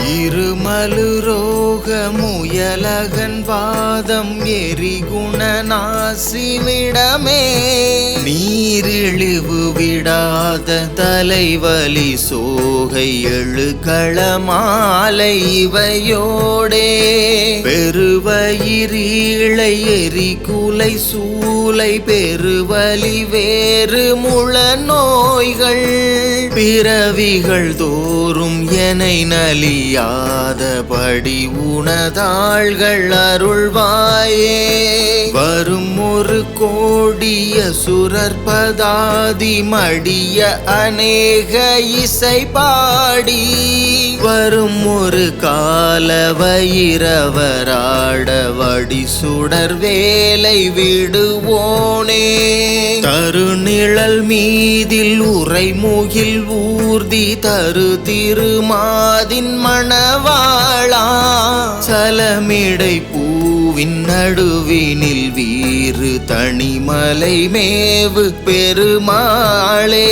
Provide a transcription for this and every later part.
இருமலு ரோக முயலகன் வாதம் எரிகுண நாசிவிடமே நீரிழிவு விடாத தலைவலி சோகை எழுகளமாலை இவையோடே பெருவயிரீழை எரிகுலை சூலை பெருவலி வேறு முழ நோய்கள் பிறவிகள் தோறும் எனை நலியாதபடி உனதாள்கள் அருள்வாயே வரும் ஒரு கோடிய சுரற்பதாதி மடிய அநேக இசை பாடி வரும் ஒரு கால வைரவராட வடி சுடர் வேலை விடுவோனே தருநிழல் மீதில் உரைமுகில் ஊர்தி தரு திருமாதின் மணவாளா சலமிடை பூவின் நடுவினில் வீறு தனிமலை மேவு பெருமாளே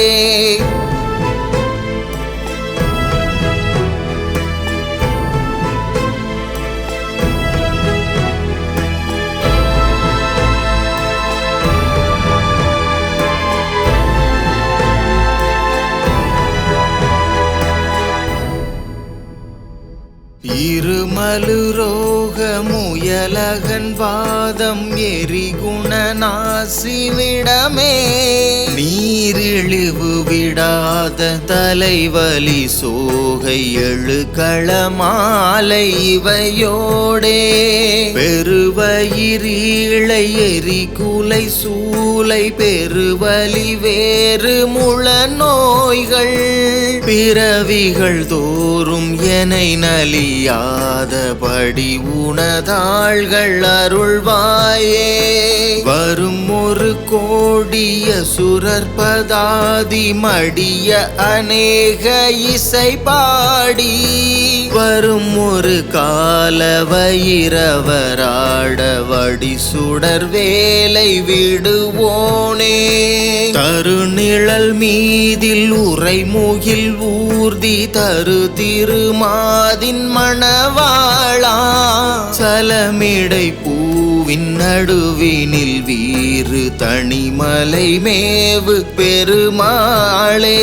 இருமலு ரோக முயலகன் வாதம் எரிகுண நாசிவிடமே நீரிழிவு விடாத தலைவலி சோகை எழுகளமாலை இவையோடே பெருவயிரீழை எரிகுலை சூலை பெருவலி வேறு முழ நோய்கள் பிறவிகள் தோறும் எனை நலியாதபடி உனதாள்கள் அருள்வாயே வரும் ஒரு கோடிய சுரற்பதாதி மடிய அநேக இசை பாடி வரும் ஒரு கால வைரவராட வடி சுடர் வேலை விடுவோனே தருநிழல் மீதில் உரைமுகில் ஊர்தி தரு திருமாதின் மணவாளா சலமிடை பூவின் நடுவினில் வீறு தனிமலை மேவு பெருமாளே